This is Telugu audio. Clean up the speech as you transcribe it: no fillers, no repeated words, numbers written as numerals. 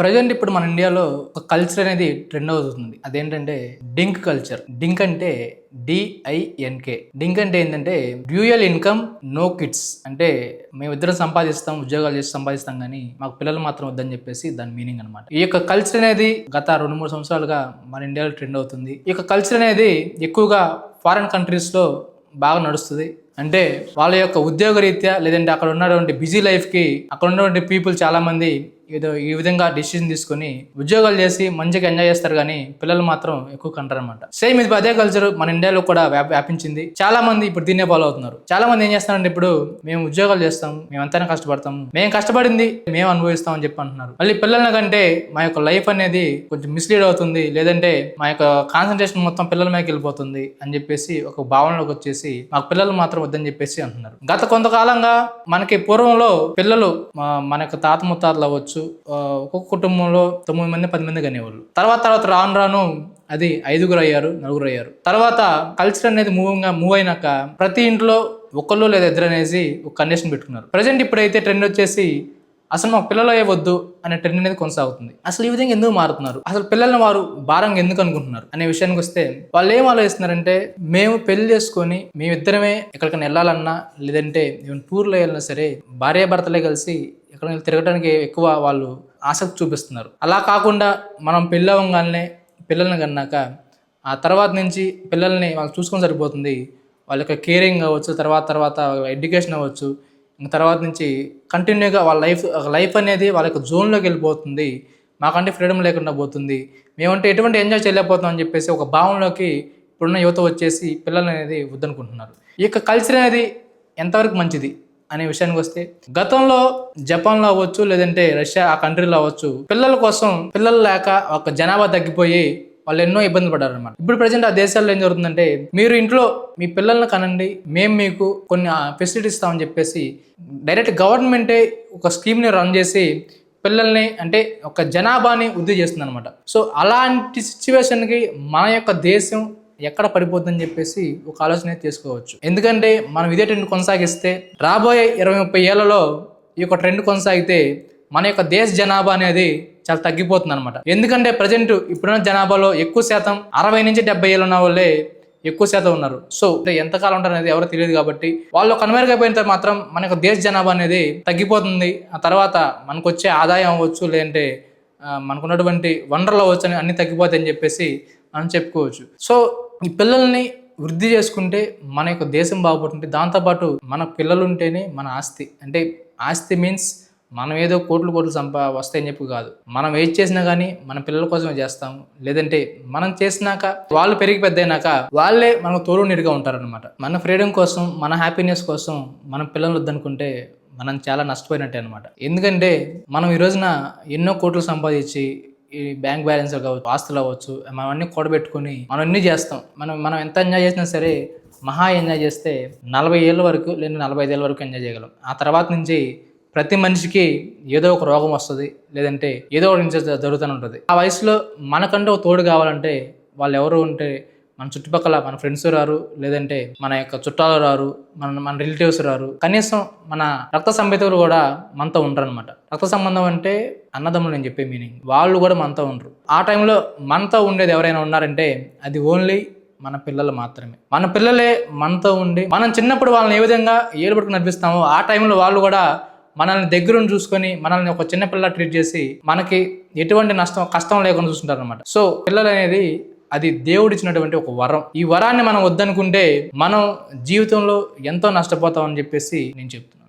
ప్రజెంట్ ఇప్పుడు మన ఇండియాలో ఒక కల్చర్ అనేది ట్రెండ్ అవుతుంది. అదేంటంటే డింక్ కల్చర్. డింక్ అంటే డిఐఎన్కే. డింక్ అంటే ఏంటంటే డ్యూయల్ ఇన్కమ్ నో కిడ్స్. అంటే మేమిద్దరం సంపాదిస్తాం, ఉద్యోగాలు చేసి సంపాదిస్తాం, కానీ మాకు పిల్లలు మాత్రం వద్దని చెప్పేసి దాని మీనింగ్ అనమాట. ఈ యొక్క కల్చర్ అనేది గత 2-3 సంవత్సరాలుగా మన ఇండియాలో ట్రెండ్ అవుతుంది. ఈ యొక్క కల్చర్ అనేది ఎక్కువగా ఫారిన్ కంట్రీస్ లో బాగా నడుస్తుంది. అంటే వాళ్ళ యొక్క ఉద్యోగ రీత్యా లేదంటే అక్కడ ఉన్నటువంటి బిజీ లైఫ్ కి అక్కడ ఉన్నటువంటి పీపుల్ చాలా మంది ఏదో ఈ విధంగా డిసిషన్ తీసుకొని ఉద్యోగాలు చేసి మంచిగా ఎంజాయ్ చేస్తారు, కానీ పిల్లలు మాత్రం ఎక్కువ కంటారు అనమాట. సేమ్ ఇది అదే కల్చర్ మన ఇండియాలో కూడా వ్యాపించింది. చాలా మంది ఇప్పుడు దీన్నే ఫాలో అవుతున్నారు. చాలా మంది ఏం చేస్తారంటే ఇప్పుడు మేము ఉద్యోగాలు చేస్తాం, మేము ఎంతైనా కష్టపడతాము, మేము కష్టపడింది మేము అనుభవిస్తాం అని చెప్పి అంటున్నారు. మళ్ళీ పిల్లల కంటే మా యొక్క లైఫ్ అనేది కొంచెం మిస్లీడ్ అవుతుంది, లేదంటే మా యొక్క కాన్సన్ట్రేషన్ మొత్తం పిల్లల మీదకి వెళ్ళిపోతుంది అని చెప్పేసి ఒక భావనలోకి వచ్చేసి మాకు పిల్లలు మాత్రం వద్దని చెప్పేసి అంటున్నారు. గత కొంతకాలంగా మనకి పూర్వంలో పిల్లలు మన యొక్క తాత ముత్తాతలు అవ్వచ్చు, ఒక్కొక్క కుటుంబంలో 9 మంది 10 మంది కనేవాళ్ళు. తర్వాత రాను రాను అది 5 అయ్యారు, 4 అయ్యారు. తర్వాత కల్చర్ అనేది మూవ్ అయినాక ప్రతి ఇంట్లో ఒకళ్ళు లేదా ఇద్దరు అనేసి ఒక కండిషన్ పెట్టుకున్నారు. ప్రజెంట్ ఇప్పుడైతే ట్రెండ్ వచ్చేసి అసలు మాకు పిల్లలు అయ్యవద్దు అనే ట్రెండ్ అనేది కొనసాగుతుంది. అసలు ఈ విధంగా ఎందుకు మారుతున్నారు, అసలు పిల్లల్ని వారు భారంగా ఎందుకు అనుకుంటున్నారు అనే విషయానికి వస్తే వాళ్ళు ఏం ఆలోచిస్తున్నారంటే, మేము పెళ్లి చేసుకొని మేమిద్దరమే ఎక్కడికైనా వెళ్ళాలన్నా లేదంటే టూర్లో వెళ్ళినా సరే భార్యాభర్తలే కలిసి ఎక్కడ తిరగడానికి ఎక్కువ వాళ్ళు ఆసక్తి చూపిస్తున్నారు. అలా కాకుండా మనం పెళ్ళి అవ్వగానే పిల్లల్ని కన్నాక ఆ తర్వాత నుంచి పిల్లల్ని వాళ్ళు చూసుకొని సరిపోతుంది. వాళ్ళ యొక్క కేరింగ్ అవ్వచ్చు, తర్వాత ఎడ్యుకేషన్ అవ్వచ్చు, ఇంకా తర్వాత నుంచి కంటిన్యూగా వాళ్ళ లైఫ్ అనేది వాళ్ళ యొక్క జోన్లోకి వెళ్ళిపోతుంది. మాకంటే ఫ్రీడమ్ లేకుండా పోతుంది, మేమంటే ఎటువంటి ఎంజాయ్ చేయలేకపోతాం అని చెప్పేసి ఒక భావనలోకి ఇప్పుడున్న యువత వచ్చేసి పిల్లలు అనేది వద్దనుకుంటున్నారు. ఈ యొక్క కల్చర్ అనేది ఎంతవరకు మంచిది అనే విషయానికి వస్తే, గతంలో జపాన్లో అవ్వచ్చు లేదంటే రష్యా ఆ కంట్రీలో అవ్వచ్చు, పిల్లల కోసం పిల్లలు లేక ఒక జనాభా తగ్గిపోయి వాళ్ళు ఎన్నో ఇబ్బంది పడ్డారు అనమాట. ఇప్పుడు ప్రజెంట్ ఆ దేశాల్లో ఏం జరుగుతుందంటే, మీరు ఇంట్లో మీ పిల్లల్ని కనండి, మేము మీకు కొన్ని ఫెసిలిటీస్ ఇస్తామని చెప్పేసి డైరెక్ట్ గవర్నమెంటే ఒక స్కీమ్ని రన్ చేసి పిల్లల్ని అంటే ఒక జనాభాని వృద్ధి చేస్తుంది అనమాట. సో అలాంటి సిచ్యువేషన్కి మన యొక్క దేశం ఎక్కడ పడిపోతుందని చెప్పేసి ఒక ఆలోచన చేసుకోవచ్చు. ఎందుకంటే మనం ఇదే ట్రెండ్ కొనసాగిస్తే రాబోయే 20-30 ఏళ్లలో ఈ యొక్క ట్రెండ్ కొనసాగితే మన యొక్క దేశ జనాభా అనేది చాలా తగ్గిపోతుంది అనమాట. ఎందుకంటే ప్రజెంట్ ఇప్పుడున్న జనాభాలో ఎక్కువ శాతం 60 నుంచి 70 ఏళ్ళు ఉన్న వాళ్ళే ఎక్కువ శాతం ఉన్నారు. సో ఎంతకాలం ఉంటారు అనేది ఎవరో తెలియదు, కాబట్టి వాళ్ళు కనుమరుగైపోయిన తర్వాత మాత్రం మన యొక్క దేశ జనాభా అనేది తగ్గిపోతుంది. ఆ తర్వాత మనకు వచ్చే ఆదాయం అవ్వచ్చు లేదంటే మనకున్నటువంటి వనరులు అవ్వచ్చు అని అన్ని తగ్గిపోతాయని చెప్పేసి మనం చెప్పుకోవచ్చు. సో ఈ పిల్లల్ని వృద్ధి చేసుకుంటే మన యొక్క దేశం బాగుపడుతుంది. దాంతోపాటు మన పిల్లలు ఉంటేనే మన ఆస్తి. అంటే ఆస్తి మీన్స్ మనం ఏదో కోట్లు వస్తాయని చెప్పి కాదు, మనం ఏది చేసినా కానీ మన పిల్లల కోసమే చేస్తాము. లేదంటే మనం చేసినాక వాళ్ళు పెరిగి పెద్ద అయినాక వాళ్ళే మనకు తోడు నీడుగా ఉంటారనమాట. మన ఫ్రీడమ్ కోసం, మన హ్యాపీనెస్ కోసం మనం పిల్లలు వద్దనుకుంటే మనం చాలా నష్టపోయినట్టే అనమాట. ఎందుకంటే మనం ఈ రోజున ఎన్నో కోట్లు సంపాదించి ఈ బ్యాంక్ బ్యాలెన్స్ కావచ్చు, ఆస్తులు అవ్వచ్చు, మనం అన్నీ కూడబెట్టుకుని మనం అన్నీ చేస్తాం. మనం ఎంత ఎంజాయ్ చేసినా సరే మహా ఎంజాయ్ చేస్తే 40 ఏళ్ళ వరకు లేదా 45 ఏళ్ళ వరకు ఎంజాయ్ చేయగలం. ఆ తర్వాత నుంచి ప్రతి మనిషికి ఏదో ఒక రోగం వస్తుంది, లేదంటే ఏదో ఒక ఇన్సిడెంట్ జరుగుతూనే ఉంటుంది. ఆ వయసులో మనకంటూ ఒక తోడు కావాలంటే వాళ్ళు ఎవరు ఉంటే మన చుట్టుపక్కల మన ఫ్రెండ్స్ రారు, లేదంటే మన యొక్క చుట్టాలు రారు, మన రిలేటివ్స్ రారు, కనీసం మన రక్త సంబంధికులు కూడా మనతో ఉండరు అనమాట. రక్త సంబంధం అంటే అన్నదమ్ములు నేను చెప్పే మీనింగ్. వాళ్ళు కూడా మనతో ఉండరు. ఆ టైంలో మనతో ఉండేది ఎవరైనా ఉన్నారంటే అది ఓన్లీ మన పిల్లలు మాత్రమే. మన పిల్లలే మనతో ఉండి మనం చిన్నప్పుడు వాళ్ళని ఏ విధంగా ఏలుబడుకు నడిపిస్తామో ఆ టైంలో వాళ్ళు కూడా మనల్ని దగ్గరుండి చూసుకొని మనల్ని ఒక చిన్న పిల్ల ట్రీట్ చేసి మనకి ఎటువంటి కష్టం లేకుండా చూసుకుంటారు అనమాట. సో పిల్లలు అనేది అది దేవుడిచ్చినటువంటి ఒక వరం. ఈ వరాన్ని మనం వద్దనుకుంటే మనం జీవితంలో ఎంతో నష్టపోతామని చెప్పేసి నేను చెప్తున్నాను.